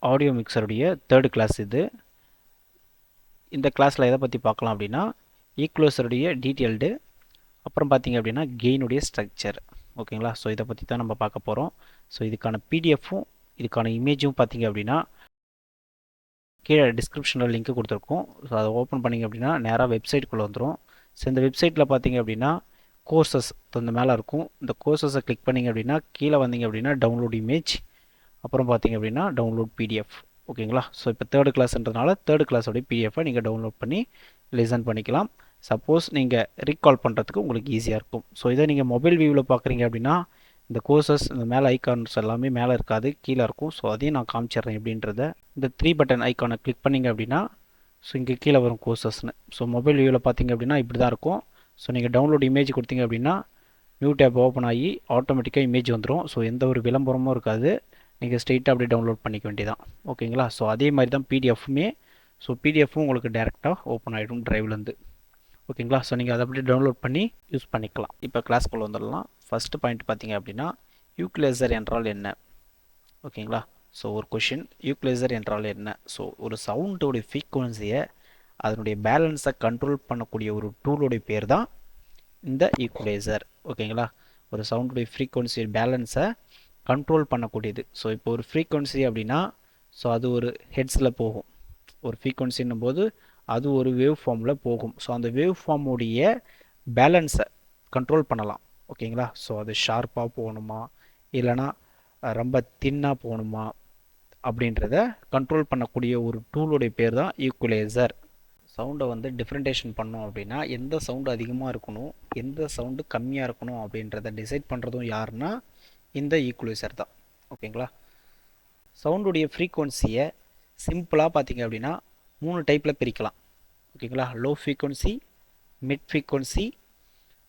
Audio மிக்சருடைய third class இது. இந்த கிளாஸில் எதை பற்றி பார்க்கலாம் அப்படின்னா ஈக்குவலைசருடைய டீட்டெயில்டு, அப்புறம் பார்த்தீங்க அப்படின்னா கெயினுடைய ஸ்ட்ரக்சர். ஓகேங்களா? ஸோ இதை பற்றி தான் நம்ம பார்க்க போகிறோம். ஸோ இதுக்கான பிடிஎஃப்பும் இதுக்கான இமேஜும் பார்த்தீங்க அப்படின்னா கீழே டிஸ்கிரிப்ஷனில் லிங்க் கொடுத்துருக்கோம். ஸோ அதை ஓப்பன் பண்ணிங்க அப்படின்னா நேராக வெப்சைட்டுக்குள்ளே வந்துடும். ஸோ இந்த வெப்சைட்டில் பார்த்தீங்க அப்படின்னா கோர்சஸ் இந்த மேலே இருக்கும். இந்த கோர்சஸை கிளிக் பண்ணிங்க அப்படின்னா கீழே வந்தீங்க அப்படின்னா டவுன்லோட் இமேஜ், அப்புறம் பார்த்தீங்க அப்படின்னா டவுன்லோட் பிடிஎஃப். ஓகேங்களா? ஸோ இப்போ தேர்டு கிளாஸ்ன்றதுனால தேர்டு கிளாஸோடைய பிடிஎஃபை நீங்கள் டவுன்லோட் பண்ணி லிசன் பண்ணிக்கலாம். சப்போஸ் நீங்கள் ரீகால் பண்ணுறதுக்கு உங்களுக்கு ஈஸியாக இருக்கும். ஸோ இதை நீங்கள் மொபைல் வியூவில் பார்க்குறீங்க அப்படின்னா இந்த கோர்சஸ் இந்த மேலே ஐக்கான்ஸ் எல்லாமே மேலே இருக்காது, கீழே இருக்கும். ஸோ அதையும் நான் காமிச்சிட்றேன் எப்படின்றத. இந்த 3 பட்டன் ஐக்கானை கிளிக் பண்ணிங்க அப்படின்னா ஸோ இங்கே கீழே வரும் கோர்சஸ்னு. ஸோ மொபைல் வியூவில் பார்த்தீங்க அப்படின்னா இப்படி தான் இருக்கும். ஸோ நீங்கள் டவுன்லோட் இமேஜ் கொடுத்தீங்க அப்படின்னா நியூ டேப் ஓப்பன் ஆகி ஆட்டோமேட்டிக்காக இமேஜ் வந்துடும். ஸோ எந்த ஒரு விளம்பரமும் இருக்காது, நீங்கள் ஸ்ட்ரெயிட்டாக அப்படியே டவுன்லோட் பண்ணிக்க வேண்டியதான். ஓகேங்களா? ஸோ அதே மாதிரி தான் பிடிஎஃப்புமே. ஸோ பிடிஎஃப்பும் உங்களுக்கு டேரெக்டாக ஓப்பன் ஆகிடும் ட்ரைவ்லேருந்து. ஓகேங்களா? ஸோ நீங்கள் அதை அப்படியே டவுன்லோட் பண்ணி யூஸ் பண்ணிக்கலாம். இப்போ கிளாஸ்க்குள்ளே வந்துடலாம். ஃபஸ்ட்டு பாயிண்ட் பார்த்தீங்க அப்படின்னா ஈக்குவலைசர் என்றால் என்ன? ஓகேங்களா? ஸோ ஒரு கொஷின், ஈக்குவலைசர் என்றால் என்ன? ஸோ ஒரு சவுண்டோடைய ஃப்ரீக்குவன்சியை அதனுடைய பேலன்ஸை கண்ட்ரோல் பண்ணக்கூடிய ஒரு டூலோடைய பேர் தான் இந்த ஈக்குவலைசர். ஓகேங்களா? ஒரு சவுண்டுடைய ஃப்ரீக்குவன்சி பேலன்ஸை கண்ட்ரோல் பண்ணக்கூடியது. ஸோ இப்போ ஒரு ஃப்ரீக்குவன்சி அப்படின்னா ஸோ அது ஒரு ஹெட்ஸில் போகும். ஒரு ஃப்ரீக்குவன்சின்னும் போது அது ஒரு வேவ் ஃபார்மில் போகும். ஸோ அந்த வேவ் ஃபார்முடைய பேலன்ஸை கண்ட்ரோல் பண்ணலாம். ஓகேங்களா? ஸோ அது ஷார்ப்பாக போகணுமா இல்லைனா ரொம்ப தின்னாக போகணுமா அப்படின்றத கண்ட்ரோல் பண்ணக்கூடிய ஒரு டூலோடைய பேர் தான் ஈக்குவலைசர். சவுண்டை வந்து டிஃப்ரெண்டேஷன் பண்ணோம் அப்படின்னா எந்த சவுண்டு அதிகமாக இருக்கணும், எந்த சவுண்டு கம்மியாக இருக்கணும் அப்படின்றத டிசைட் பண்ணுறதும் யாருன்னா இந்த ஈக்குவலைசர் தான். ஓகேங்களா? சவுண்டுடைய ஃப்ரீக்குவன்சியை சிம்பிளாக பார்த்தீங்க அப்படின்னா 3 டைப்பில் பிரிக்கலாம். ஓகேங்களா? Low frequency, mid frequency,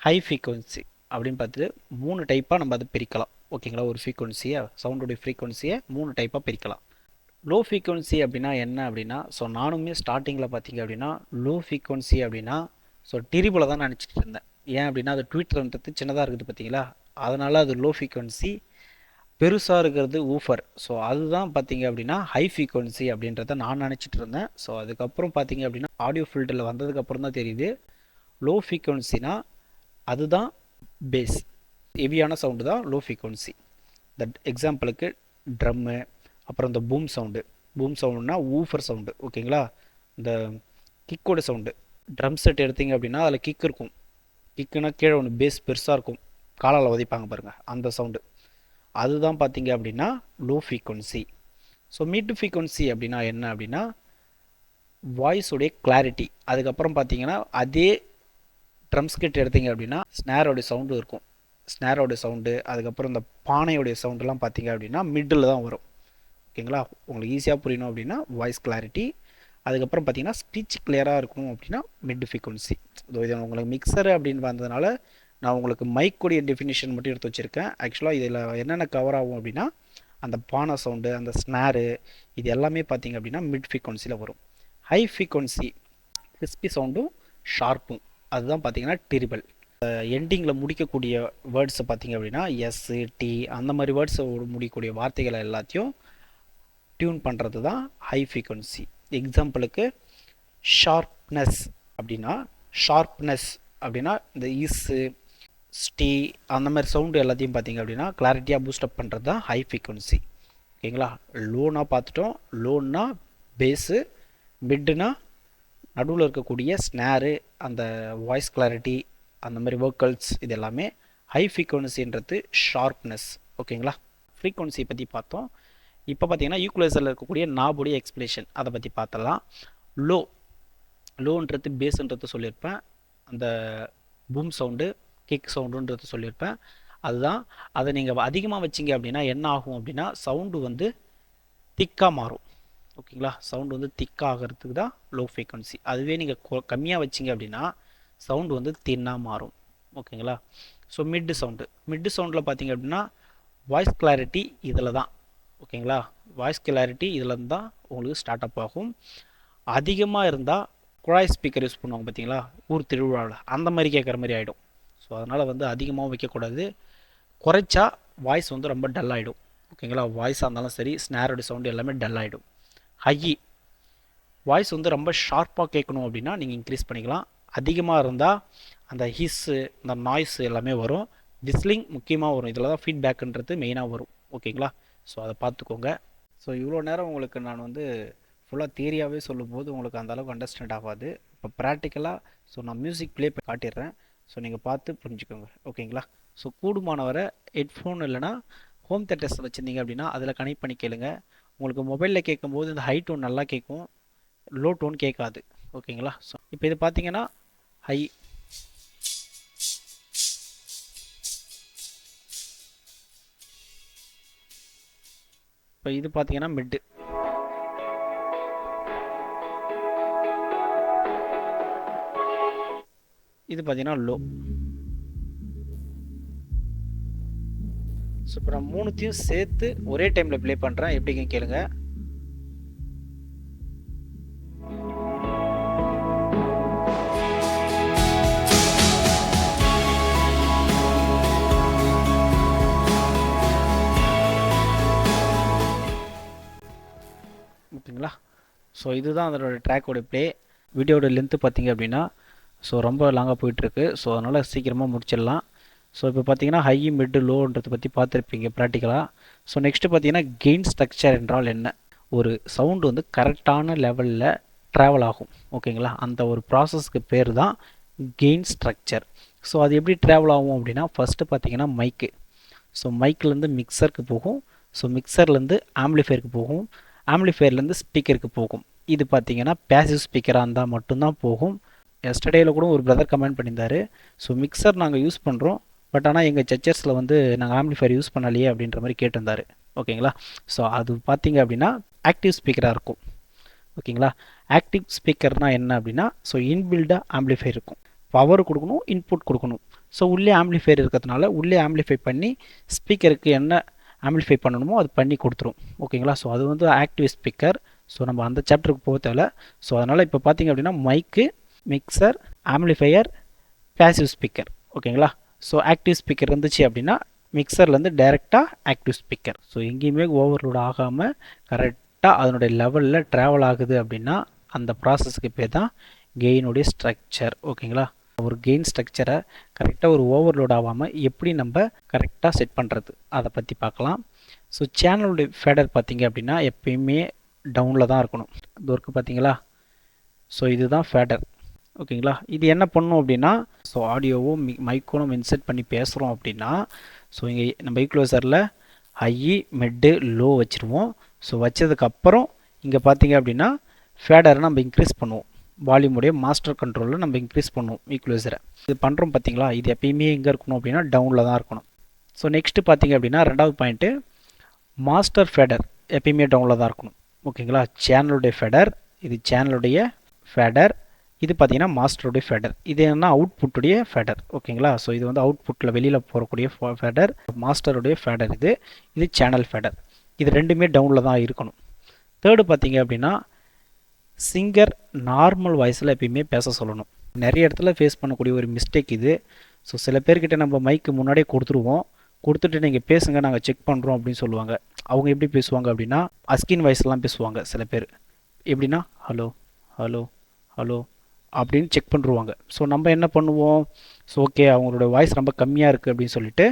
high frequency அப்படின்னு பார்த்துட்டு 3 டைப்பாக நம்ம அதை பிரிக்கலாம். ஓகேங்களா? ஒரு ஃப்ரீக்குவன்சியை சவுண்டுடைய ஃப்ரீக்குவன்சியை 3 டைப்பாக பிரிக்கலாம். லோ ஃப்ரீக்குவன்சி அப்படின்னா என்ன அப்படின்னா ஸோ நானுமே ஸ்டார்டிங்கில் பார்த்தீங்க அப்படின்னா லோ ஃப்ரீக்குவன்சி அப்படின்னா ஸோ டிரிபிளை தான் நினச்சிட்டு இருந்தேன். ஏன் அப்படின்னா அது ட்விட்டர்ன்றது சின்னதாக இருக்குது பார்த்தீங்களா, அதனால் அது லோ ஃப்ரீக்குவன்சி. பெருசாக இருக்கிறது ஊஃபர். ஸோ அதுதான் பார்த்தீங்க அப்படின்னா ஹை ஃப்ரீக்குவன்சி அப்படின்றத நான் நினச்சிட்டு இருந்தேன். ஸோ அதுக்கப்புறம் பார்த்தீங்க அப்படின்னா ஆடியோ ஃபில்டரில் வந்ததுக்கப்புறம் தான் தெரியுது லோ ஃப்ரீக்குவன்சினா அதுதான் பேஸ், ஹெவியான சவுண்டு தான் லோ ஃப்ரீக்குவன்சி. தட் எக்ஸாம்பிளுக்கு ட்ரம்மு, அப்புறம் இந்த பூம் சவுண்டுனா ஊஃபர் சவுண்டு. ஓகேங்களா? இந்த கிக்கோட சவுண்டு, ட்ரம் செட் எடுத்திங்க அப்படின்னா அதில் கிக் இருக்கும். கிக்குனா கீழே ஒன்று பேஸ் பெருசாக இருக்கும், காலால் உதைப்பாங்க பாருங்கள், அந்த சவுண்டு அதுதான் பார்த்தீங்க அப்படின்னா low frequency. So mid frequency அப்படின்னா என்ன அப்படின்னா வாய்ஸுடைய கிளாரிட்டி. அதுக்கப்புறம் பார்த்தீங்கன்னா அதே ட்ரம்ஸ் கிட் எடுத்தீங்க அப்படின்னா ஸ்னேரோடைய சவுண்டு இருக்கும். ஸ்னேரோடைய சவுண்டு, அதுக்கப்புறம் இந்த பானையோடைய சவுண்டுலாம் பார்த்தீங்க அப்படின்னா மிட்டில் தான் வரும். ஓகேங்களா? உங்களுக்கு ஈஸியாக புரியணும் அப்படின்னா வாய்ஸ் கிளாரிட்டி. அதுக்கப்புறம் பார்த்தீங்கன்னா ஸ்பீச் கிளியராக இருக்கணும் அப்படின்னா மிட் ஃப்ரீக்குவன்சி. இது உங்களுக்கு மிக்சர் அப்படின்னு வந்ததுனால நான் உங்களுக்கு மைக்குடைய டெஃபினிஷன் மட்டும் எடுத்து வச்சுருக்கேன். ஆக்சுவலாக இதில் என்னென்ன கவர் ஆகும் அப்படின்னா அந்த பானை சவுண்டு, அந்த ஸ்னேரு, இது எல்லாமே பார்த்தீங்க அப்படின்னா மிட் ஃப்ரீக்குவன்சியில் வரும். ஹை ஃப்ரீக்குவன்சி கிறிஸ்பி சவுண்டும் ஷார்ப்பும் அதுதான் பார்த்தீங்கன்னா டிரிபிள். எண்டிங்கில் முடிக்கக்கூடிய வேர்ட்ஸை பார்த்தீங்க அப்படின்னா எஸ், டி அந்த மாதிரி வேர்ட்ஸை முடிக்கக்கூடிய வார்த்தைகளை எல்லாத்தையும் டியூன் பண்ணுறது தான் ஹை ஃப்ரீக்குவன்சி. எக்ஸாம்பிளுக்கு ஷார்ப்னஸ் அப்படின்னா இந்த இஸ்ஸு, ஸ்டி அந்த மாதிரி சவுண்டு எல்லாத்தையும் பார்த்தீங்க அப்படின்னா கிளாரிட்டியாக பூஸ்டப் பண்ணுறது தான் ஹை ஃப்ரீக்குவன்சி. ஓகேங்களா? லோனா பார்த்துட்டோம். லோன்னா பேஸு, மிட்டுனா நடுவில் இருக்கக்கூடிய ஸ்னேரு, அந்த வாய்ஸ் கிளாரிட்டி, அந்த மாதிரி வோக்கல்ஸ், இது எல்லாமே. ஹை ஃப்ரீக்குவன்சின்றது ஷார்ப்னஸ். ஓகேங்களா? ஃப்ரீக்குவன்சி பற்றி பார்த்தோம். இப்போ பார்த்தீங்கன்னா ஈக்குவலைசரில் இருக்கக்கூடிய நாபுடைய எக்ஸ்பிளேஷன் அதை பற்றி பார்த்தலாம். லோன்றது பேஸுன்றது சொல்லியிருப்பேன், அந்த பூம் சவுண்டு, கிக் சவுண்டுன்றது சொல்லியிருப்பேன். அதுதான். அதை நீங்கள் அதிகமாக வச்சிங்க அப்படின்னா என்ன ஆகும் அப்படின்னா சவுண்டு வந்து திக்காக மாறும். ஓகேங்களா? சவுண்டு வந்து திக்காகிறதுக்கு தான் லோ ஃப்ரீக்குவன்சி. அதுவே நீங்கள் கம்மியாக வச்சிங்க அப்படின்னா சவுண்டு வந்து தின்னாக மாறும். ஓகேங்களா? ஸோ மிட்டு சவுண்டில் பார்த்தீங்க அப்படின்னா வாய்ஸ் கிளாரிட்டி இதில் தான். ஓகேங்களா? வாய்ஸ் கிளாரிட்டி இதில் தான் உங்களுக்கு ஸ்டார்ட் அப் ஆகும். அதிகமாக இருந்தால் குழாய் ஸ்பீக்கர் யூஸ் பண்ணுவாங்க பார்த்தீங்களா ஊர் திருவிழாவில், அந்த மாதிரி கேட்குற மாதிரி ஆகிடும். ஸோ அதனால் வந்து அதிகமாகவும் வைக்கக்கூடாது, குறைச்சா வாய்ஸ் வந்து ரொம்ப டல் ஆகிடும். ஓகேங்களா. வாய்ஸாக இருந்தாலும் சரி, ஸ்னேரோட சவுண்டு எல்லாமே டல் ஆகிடும். ஹை, வாய்ஸ் வந்து ரொம்ப ஷார்ப்பாக கேட்கணும் அப்படின்னா நீங்கள் இன்க்ரீஸ் பண்ணிக்கலாம். அதிகமாக இருந்தால் அந்த ஹிஸ்ஸு, இந்த நாய்ஸு எல்லாமே வரும். விஸ்லிங் முக்கியமாக வரும். இதில் தான் ஃபீட்பேக்குன்றது மெயினாக வரும். ஓகேங்களா. ஸோ அதை பார்த்துக்கோங்க. ஸோ இவ்வளோ நேரம் உங்களுக்கு நான் வந்து ஃபுல்லாக தியரியாகவே சொல்லும்போது உங்களுக்கு அந்தளவுக்கு அண்டர்ஸ்டாண்ட் ஆகாது. இப்போ ப்ராக்டிக்கலாக ஸோ நான் மியூசிக் ப்ளே காட்டிடுறேன். ஸோ நீங்கள் பார்த்து புரிஞ்சுக்கோங்க. ஓகேங்களா. ஸோ கூடுமானவரை ஹெட்ஃபோன் இல்லைனா ஹோம் தேட்டர்ஸ் வச்சுருந்தீங்க அப்படின்னா அதில் கனெக்ட் பண்ணி கேளுங்க. உங்களுக்கு மொபைலில் கேட்கும்போது இந்த ஹை டோன் நல்லா கேட்கும், லோ டோன் கேட்காது. ஓகேங்களா. ஸோ இப்போ இது பார்த்தீங்கன்னா ஹை, இப்போ இது பார்த்தீங்கன்னா மிட்டு, இது பார்த்தீங்கன்னா லோ. ஸோ இப்போ நான் மூணுத்தையும் சேர்த்து ஒரே டைமில் ப்ளே பண்ணுறேன். எப்படிங்க கேளுங்க. ஓகேங்களா. ஸோ இதுதான் அதோட ட்ராக்கோட ப்ளே. வீடியோட லென்த்து பார்த்தீங்க அப்படின்னா ஸோ ரொம்ப லாங்காக போயிட்டுருக்கு. ஸோ அதனால் சீக்கிரமாக முடிச்சிடலாம். ஸோ இப்போ பார்த்தீங்கன்னா ஹை, மிட்டு, லோன்றதை பற்றி பார்த்துருப்பீங்க ப்ராக்டிக்கலாக. ஸோ நெக்ஸ்ட்டு பார்த்தீங்கன்னா கெயின் ஸ்ட்ரக்சர் என்றால் என்ன. ஒரு சவுண்டு வந்து கரெக்டான லெவலில் ட்ராவல் ஆகும். ஓகேங்களா. அந்த ஒரு ப்ராசஸ்க்கு பேர் தான் கெயின் ஸ்ட்ரக்சர். ஸோ அது எப்படி ட்ராவல் ஆகும் அப்படின்னா ஃபஸ்ட்டு பார்த்தீங்கன்னா மைக்கு. ஸோ மைக்கிலேருந்து மிக்சருக்கு போகும். ஸோ மிக்சர்லேருந்து ஆம்ப்ளிஃபையருக்கு போகும். ஆம்ப்ளிஃபையர்லேருந்து ஸ்பீக்கருக்கு போகும். இது பார்த்தீங்கன்னா பேசிவ் ஸ்பீக்கராக இருந்தால் மட்டும்தான் போகும். எஸ்டர்டேயில் கூட ஒரு பிரதர் கமெண்ட் பண்ணியிருந்தார். ஸோ மிக்சர் நாங்கள் யூஸ் பண்ணுறோம், பட் ஆனால் எங்கள் சர்ச்சஸில் வந்து நாங்கள் ஆம்ப்ளிஃபையர் யூஸ் பண்ணலையே அப்படின்ற மாதிரி கேட்டிருந்தார். ஓகேங்களா. ஸோ அது பார்த்தீங்க அப்படின்னா ஆக்டிவ் ஸ்பீக்கராக இருக்கும். ஓகேங்களா. ஆக்டிவ் ஸ்பீக்கர்னால் என்ன அப்படின்னா ஸோ இன்பில்டாக ஆம்ப்ளிஃபையர் இருக்கும். பவர் கொடுக்கணும், இன்புட் கொடுக்கணும். ஸோ உள்ளே ஆம்ப்ளிஃபையர் இருக்கிறதுனால உள்ளே ஆம்ப்ளிஃபை பண்ணி ஸ்பீக்கருக்கு என்ன ஆம்ப்ளிஃபை பண்ணணுமோ அது பண்ணி கொடுத்துரும். ஓகேங்களா. ஸோ அது வந்து ஆக்டிவ் ஸ்பீக்கர். ஸோ நம்ம அந்த சாப்டருக்கு போக தேவை. ஸோ அதனால் இப்போ பார்த்தீங்க அப்படின்னா மைக்கு, மிக்சர், ஆம்ப்ளிஃபையர், பேசிவ் ஸ்பீக்கர். ஓகேங்களா. ஸோ ஆக்டிவ் ஸ்பீக்கர் இருந்துச்சு அப்படின்னா மிக்சர்லேருந்து டைரெக்டாக ஆக்டிவ் ஸ்பீக்கர். ஸோ எங்கேயுமே ஓவர்லோட் ஆகாமல் கரெக்டாக அதனுடைய லெவலில் ட்ராவல் ஆகுது அப்படின்னா அந்த ப்ராசஸ்க்கு பேர் தான் கெயினுடைய ஸ்ட்ரக்சர். ஓகேங்களா. ஒரு கெயின் ஸ்ட்ரக்சரை கரெக்டாக ஒரு ஓவர்லோட் ஆகாமல் எப்படி நம்ம கரெக்டாக செட் பண்ணுறது அதை பற்றி பார்க்கலாம். ஸோ சேனலுடைய ஃபேடர் பார்த்தீங்க அப்படின்னா எப்பயுமே டவுனில் தான் இருக்கணும். இது ஒர்க்கு பார்த்தீங்களா. ஸோ இதுதான் ஃபேடர். ஓகேங்களா. இது என்ன பண்ணும் அப்படின்னா ஸோ ஆடியோவும் மைக்கும் நம்ம இன்செர்ட் பண்ணி பேசுகிறோம் அப்படின்னா ஸோ இங்கே நம்ம ஈக்குவலைசரில் ஹை, மிட்டு, லோ வச்சுருவோம். ஸோ வச்சதுக்கப்புறம் இங்கே பார்த்தீங்க அப்படின்னா ஃபேடரை நம்ம இன்க்ரீஸ் பண்ணுவோம். வால்யூமுடைய மாஸ்டர் கண்ட்ரோலில் நம்ம இன்க்ரீஸ் பண்ணுவோம் ஈக்குவலைசரை. இது பண்ணுறோம் பார்த்தீங்களா. இது எப்பயுமே எங்கே இருக்கணும் அப்படின்னா டவுனில் தான் இருக்கணும். ஸோ நெக்ஸ்ட்டு பார்த்தீங்க அப்படின்னா ரெண்டாவது பாயிண்ட்டு மாஸ்டர் ஃபேடர் எப்பயுமே டவுனில் தான் இருக்கணும். ஓகேங்களா. சேனலுடைய ஃபேடர், இது சேனலுடைய ஃபேடர், இது பார்த்தீங்கன்னா மாஸ்டருடைய ஃபேடர். இது என்ன அவுட்புட்டுடைய ஃபேடர். ஓகேங்களா. ஸோ இது வந்து அவுட்புட்டில் வெளியில் போகக்கூடிய ஃபேடர், மாஸ்டருடைய ஃபேடர். இது சேனல் ஃபேடர். இது ரெண்டுமே டவுனில் தான் இருக்கணும். தேர்டு பார்த்தீங்க அப்படின்னா சிங்கர் நார்மல் வாய்ஸில் எப்பயுமே பேச சொல்லணும். நிறைய இடத்துல ஃபேஸ் பண்ணக்கூடிய ஒரு மிஸ்டேக் இது. ஸோ சில பேர்கிட்ட நம்ம மைக்கு முன்னாடியே கொடுத்துருவோம், கொடுத்துட்டு நீங்கள் பேசுங்க நாங்கள் செக் பண்ணுறோம் அப்படின்னு சொல்லுவாங்க. அவங்க எப்படி பேசுவாங்க அப்படின்னா அஸ்கின் வாய்ஸ்லாம் பேசுவாங்க. சில பேர் எப்படின்னா ஹலோ ஹலோ ஹலோ அப்படின்னு செக் பண்ணுருவாங்க. ஸோ நம்ம என்ன பண்ணுவோம், ஸோ ஓகே அவங்களோட வாய்ஸ் ரொம்ப கம்மியாக இருக்குது அப்படின்னு சொல்லிட்டு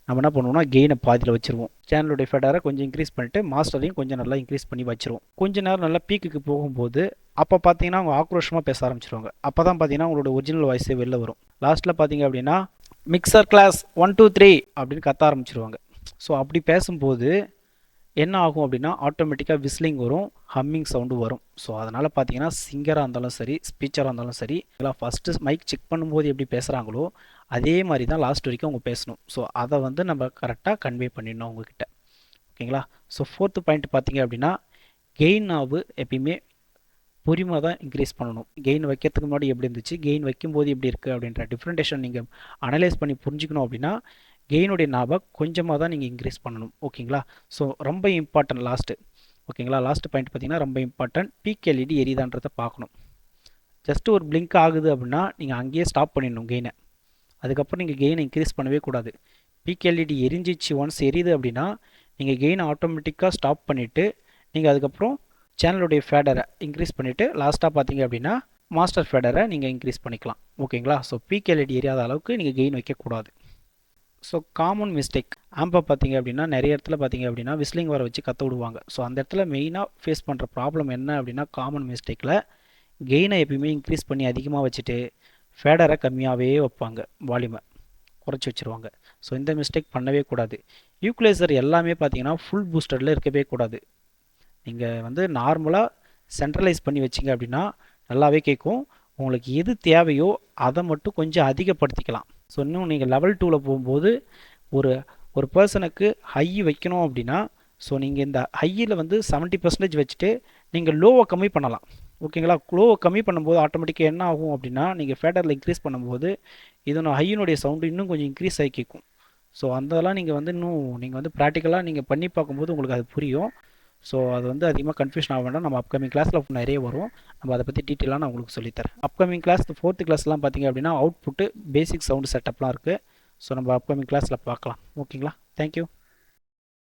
நம்ம என்ன பண்ணுவோம்னா கெயினை பாதியில் வச்சுருவோம். சேனலுடைய ஃபேடரை கொஞ்சம் இன்க்ரீஸ் பண்ணிவிட்டு மாஸ்டரையும் கொஞ்சம் நல்லா இன்க்ரீஸ் பண்ணி வச்சுருவோம். கொஞ்ச நேரம் நல்லா பீக்குக்கு போகும்போது அப்போ பார்த்தீங்கன்னா அவங்க ஆக்ரோஷமாக பேச ஆரம்பிச்சிருவாங்க. அப்போ தான் பார்த்தீங்கன்னா உங்களோட ஒரிஜினல் வாய்ஸே வெளில வரும். லாஸ்ட்டில் பார்த்தீங்க அப்படின்னா மிக்சர் கிளாஸ் 1 2 3 அப்படின்னு கத்த ஆரம்பிச்சிருவாங்க. ஸோ அப்படி பேசும்போது என்ன ஆகும் அப்படின்னா ஆட்டோமேட்டிக்காக விஸ்லிங் வரும், ஹம்மிங் சவுண்டு வரும். ஸோ அதனால் பார்த்தீங்கன்னா சிங்கராக இருந்தாலும் சரி, ஸ்பீச்சராக இருந்தாலும் சரி, ஃபஸ்ட்டு மைக் செக் பண்ணும்போது எப்படி பேசுகிறாங்களோ அதே மாதிரி தான் லாஸ்ட் வரைக்கும் அவங்க பேசணும். ஸோ அதை வந்து நம்ம கரெக்டாக கன்வே பண்ணிடணும் அவங்கக்கிட்ட. ஓகேங்களா. ஸோ ஃபோர்த்து பாயிண்ட் பார்த்தீங்க அப்படின்னா கெயின் ஆகு எப்பயுமே பொறுமையாக தான் இன்க்ரீஸ் பண்ணணும். கெயின் வைக்கிறதுக்கு முன்னாடி எப்படி இருந்துச்சு, கெயின் வைக்கும்போது எப்படி இருக்குது அப்படின்ற டிஃப்ரெண்டேஷன் நீங்கள் அனலைஸ் பண்ணி புரிஞ்சுக்கணும் அப்படின்னா கெயினுடைய நாபை கொஞ்சமாக தான் நீங்கள் இன்க்ரீஸ் பண்ணணும். ஓகேங்களா. ஸோ ரொம்ப இம்பார்ட்டன்ட் லாஸ்ட்டு. ஓகேங்களா. லாஸ்ட் பாயிண்ட் பார்த்தீங்கன்னா ரொம்ப இம்பார்ட்டன்ட். பீக் எல்இடி எரியுதான்றதை பார்க்கணும். ஜஸ்ட்டு ஒரு பிளிங்க் ஆகுது அப்படின்னா நீங்கள் அங்கேயே ஸ்டாப் பண்ணிடணும் கெயினை. அதுக்கப்புறம் நீங்கள் கெயினை இன்க்ரீஸ் பண்ணவே கூடாது. பீக் எல்இடி எரிஞ்சிச்சு ஒன்ஸ் எரியுது அப்படின்னா நீங்கள் கெயினை ஆட்டோமேட்டிக்காக ஸ்டாப் பண்ணிவிட்டு நீங்கள் அதுக்கப்புறம் சேனலுடைய ஃபேடரை இன்க்ரீஸ் பண்ணிவிட்டு லாஸ்ட்டாக பார்த்தீங்க அப்படின்னா மாஸ்டர் ஃபேடரை நீங்கள் இன்க்ரீஸ் பண்ணிக்கலாம். ஓகேங்களா? ஸோ பீக் எல்இடி எரியாத அளவுக்கு நீங்கள் கெயின் வைக்கக்கூடாது. ஸோ காமன் மிஸ்டேக் ஆம்பை பார்த்தீங்க அப்படின்னா நிறைய இடத்துல பார்த்தீங்க அப்படின்னா விஸ்லிங் வர வச்சு கற்று விடுவாங்க. ஸோ அந்த இடத்துல மெயினாக ஃபேஸ் பண்ணுற ப்ராப்ளம் என்ன அப்படின்னா காமன் மிஸ்டேக்கில் கெயினை எப்பயுமே இன்க்ரீஸ் பண்ணி அதிகமாக வச்சுட்டு ஃபேடரை கம்மியாகவே வைப்பாங்க, வால்யூமை குறைச்சி வச்சுருவாங்க. ஸோ இந்த மிஸ்டேக் பண்ணவே கூடாது. ஈக்குவலைசர் எல்லாமே பார்த்தீங்கன்னா ஃபுல் பூஸ்டரில் இருக்கவே கூடாது. நீங்கள் வந்து நார்மலாக சென்ட்ரலைஸ் பண்ணி வச்சிங்க அப்படின்னா நல்லாவே கேட்கும். உங்களுக்கு எது தேவையோ அதை மட்டும் கொஞ்சம் அதிகப்படுத்திக்கலாம். ஸோ இன்னும் நீங்கள் லெவல் 2ல் போகும்போது ஒரு பர்சனுக்கு ஹை வைக்கணும் அப்படின்னா ஸோ நீங்கள் இந்த ஹையில் வந்து 70% வச்சுட்டு நீங்கள் லோவை கம்மி பண்ணலாம். ஓகேங்களா? லோவை கம்மி பண்ணும்போது ஆட்டோமேட்டிக்காக என்ன ஆகும் அப்படின்னா நீங்கள் ஃபேடரில் இன்க்ரீஸ் பண்ணும்போது இதனோட ஹையினுடைய சவுண்டு இன்னும் கொஞ்சம் இன்க்ரீஸ் ஆகி கேட்கும். ஸோ அதெல்லாம் நீங்கள் வந்து இன்னும் நீங்கள் வந்து ப்ராக்டிக்கலாக நீங்கள் பண்ணி பார்க்கும்போது உங்களுக்கு அது புரியும். ஸோ அது வந்து அதிகமாக கன்ஃபியூஷன் ஆக வேண்டாம். நம்ம அப்கமிங் கிளாஸில் நிறைய வரும். நம்ம அதை பற்றி டீட்டெயிலாக நான் உங்களுக்கு சொல்லித்தரேன். அப்கமிங் கிளாஸ் 4th கிளாஸ்லாம் பார்த்தீங்க அப்படின்னா அவுட்புட்டு பேசிக் சவுண்டு செட்டப்லாம் இருக்குது. ஸோ நம்ம அப்கமிங் கிளாஸில் பார்க்கலாம். ஓகேங்களா? தேங்க்யூ.